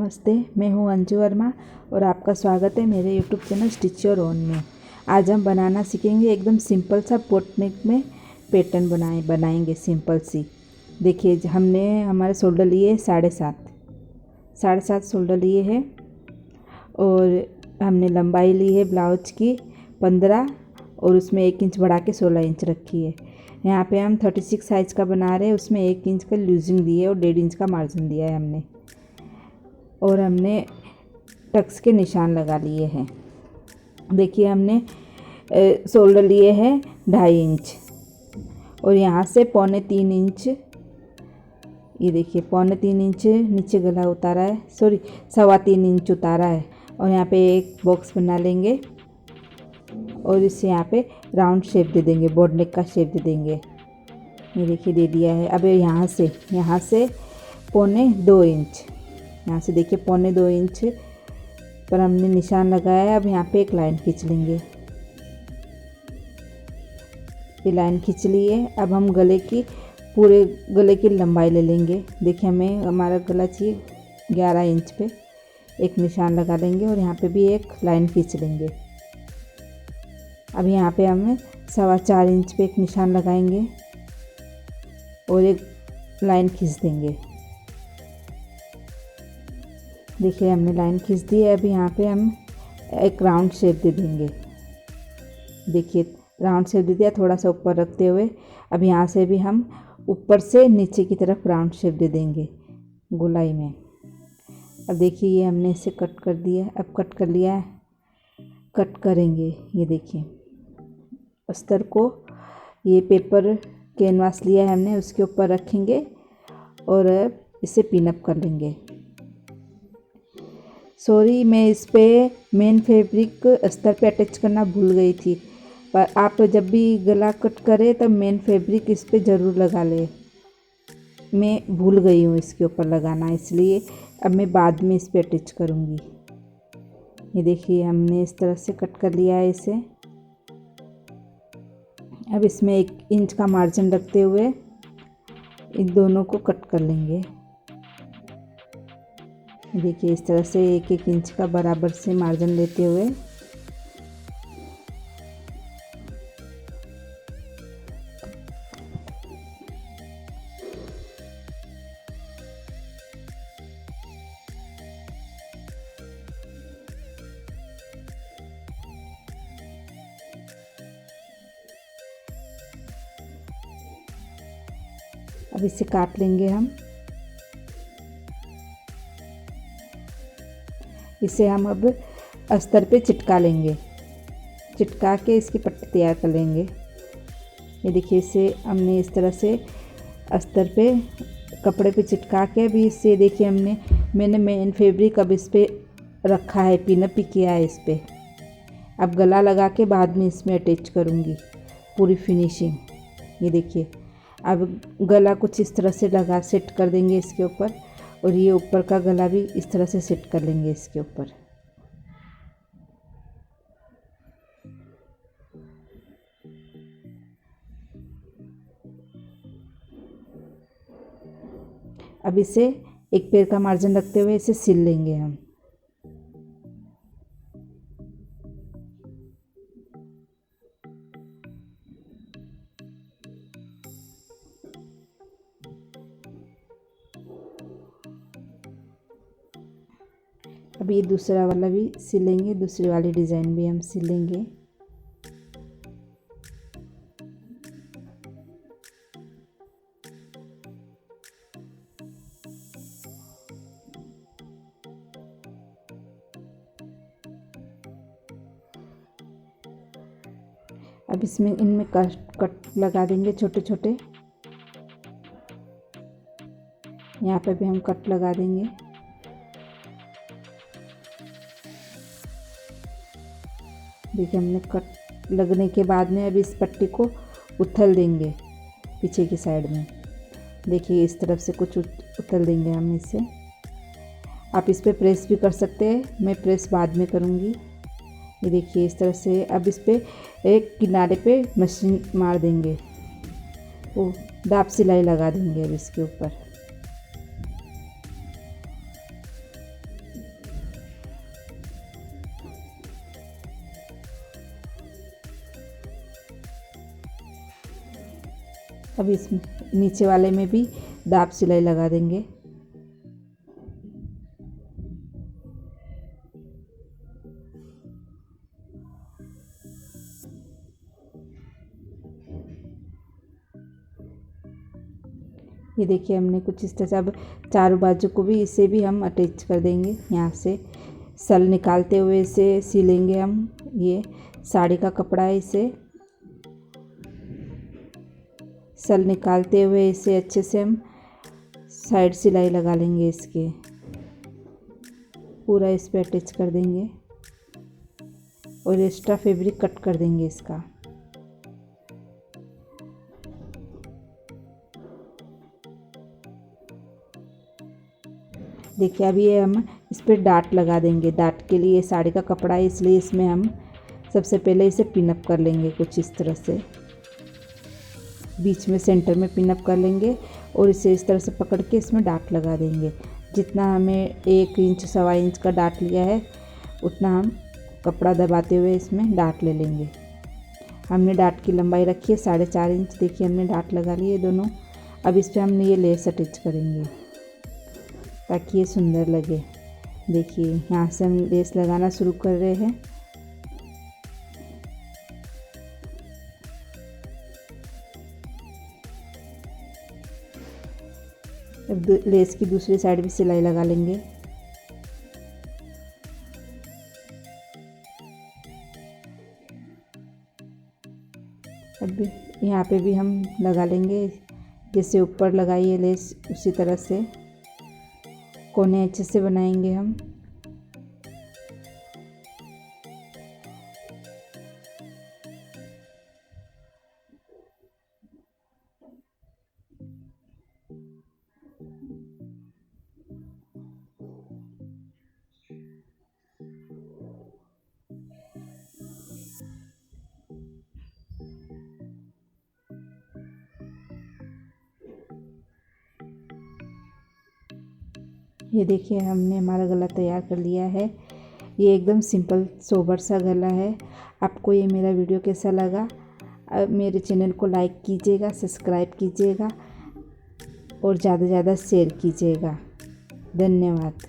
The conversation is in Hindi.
नमस्ते, मैं हूँ अंजू वर्मा और आपका स्वागत है मेरे YouTube channel stitch your own में। आज हम बनाना सीखेंगे एकदम सिंपल सा बोटनेक में पैटर्न बनाएंगे सिंपल सी। देखिए हमने हमारे शोल्डर लिए 7.5 शोल्डर लिए हैं और हमने लंबाई ली है ब्लाउज की 15 और उसमें 1 इंच बढ़ा के 16 इंच रखी है। यहाँ पे हम 36 साइज़ का बना रहे हैं, उसमें 1 इंच का लूजिंग दी है और 1.5 इंच का मार्जिन दिया है हमने। और हमने टक्स के निशान लगा लिए हैं। देखिए हमने शोल्डर लिए हैं 2.5 इंच और यहाँ से 3.25 इंच, ये देखिए 3.25 इंच नीचे गला उतारा है, 3.25 इंच उतारा है। और यहाँ पे एक बॉक्स बना लेंगे और इसे यहाँ पे राउंड शेप दे देंगे, बोट नेक का शेप दे देंगे। ये देखिए दे दिया है। अब यहाँ से 2.25 इंच, यहाँ से देखिए 2.25 इंच पर हमने निशान लगाया है। अब यहाँ पे एक लाइन खींच लेंगे, ये लाइन खींच ली है। अब हम पूरे गले की लंबाई ले लेंगे। देखिए हमारा गला चाहिए 11 इंच पे, एक निशान लगा लेंगे और यहाँ पे भी एक लाइन खींच लेंगे। अब यहाँ पे हमें 4.25 इंच पे एक निशान लगाएंगे और एक लाइन खींच देंगे। देखिए हमने लाइन खींच दी है। अब यहाँ पे हम एक राउंड शेप दे देंगे। देखिए राउंड शेप दे दिया, थोड़ा सा ऊपर रखते हुए। अब यहाँ से भी हम ऊपर से नीचे की तरफ राउंड शेप दे देंगे गोलाई में। अब देखिए ये हमने इसे कट कर दिया। अब कट कर लिया है, कट करेंगे। ये देखिए अस्तर को, ये पेपर कैनवास लिया है हमने, उसके ऊपर रखेंगे और इसे पिनअप कर लेंगे। सॉरी, मैं इस पे मेन फैब्रिक अस्तर पे अटैच करना भूल गई थी, पर आप जब भी गला कट करें तब मेन फैब्रिक इस पे ज़रूर लगा ले। मैं भूल गई हूँ इसके ऊपर लगाना, इसलिए अब मैं बाद में इस पे अटैच करूँगी। ये देखिए हमने इस तरह से कट कर लिया है इसे। अब इसमें 1 इंच का मार्जिन रखते हुए इन दोनों को कट कर लेंगे। देखिए इस तरह से 1-1 इंच का बराबर से मार्जिन लेते हुए अब इसे काट लेंगे हम। इसे हम अब अस्तर पे चिटका लेंगे, चिटका के इसकी पट्टी तैयार कर लेंगे। ये देखिए इसे हमने इस तरह से अस्तर पे कपड़े पे चिटका के अभी इससे देखिए मैंने मेन फैब्रिक अब इस पे रखा है, पिनअप भी किया है इस पे। अब गला लगा के बाद में इसमें अटैच करूँगी पूरी फिनिशिंग। ये देखिए अब गला कुछ इस तरह से सेट कर देंगे इसके ऊपर, और ये ऊपर का गला भी इस तरह से सेट कर लेंगे इसके ऊपर। अब इसे एक पैर का मार्जिन रखते हुए इसे सिल लेंगे हम। अब ये दूसरा वाला भी सिलेंगे, दूसरी वाली डिज़ाइन भी हम सिलेंगे। अब इनमें कट लगा देंगे छोटे छोटे। यहाँ पे भी हम कट लगा देंगे। देखिए हमने कट लगने के बाद में अब इस पट्टी को उथल देंगे पीछे की साइड में। देखिए इस तरफ से कुछ उथल देंगे हम इसे। आप इस पे प्रेस भी कर सकते हैं, मैं प्रेस बाद में करूँगी। ये देखिए इस तरह से अब इस पे एक किनारे पे मशीन मार देंगे, वो दाब सिलाई लगा देंगे अब इसके ऊपर। अब इस नीचे वाले में भी दाब सिलाई लगा देंगे। ये देखिए हमने कुछ इस तरह से, अब चारों बाजू को भी इसे भी हम अटैच कर देंगे। यहाँ से सल निकालते हुए इसे सिलेंगे हम। ये साड़ी का कपड़ा है, इसे सल निकालते हुए इसे अच्छे से हम साइड सिलाई लगा लेंगे। इसके पूरा इस पे अटैच कर देंगे और एक्स्ट्रा फैब्रिक कट कर देंगे इसका। देखिए अभी ये हम इस पर डाट लगा देंगे। डाट के लिए साड़ी का कपड़ा है, इसलिए इसमें हम सबसे पहले इसे पिनअप कर लेंगे कुछ इस तरह से। बीच में सेंटर में पिनअप कर लेंगे और इसे इस तरह से पकड़ के इसमें डाट लगा देंगे। जितना हमें 1 इंच 1.25 इंच का डाट लिया है उतना हम कपड़ा दबाते हुए इसमें डाट ले लेंगे। हमने डाट की लंबाई रखी है 4.5 इंच। देखिए हमने डाट लगा लिए दोनों। अब इस पर हमने ये लेस अटैच करेंगे ताकि ये सुंदर लगे। देखिए यहाँ से हम लेस लगाना शुरू कर रहे हैं। अब लेस की दूसरी साइड भी सिलाई लगा लेंगे। अब यहाँ पे भी हम लगा लेंगे, जैसे ऊपर लगाई है लेस उसी तरह से कोने अच्छे से बनाएंगे हम। ये देखिए हमने हमारा गला तैयार कर लिया है। ये एकदम सिंपल सोबर सा गला है। आपको ये मेरा वीडियो कैसा लगा? मेरे चैनल को लाइक कीजिएगा, सब्सक्राइब कीजिएगा और ज़्यादा से ज़्यादा शेयर कीजिएगा। धन्यवाद।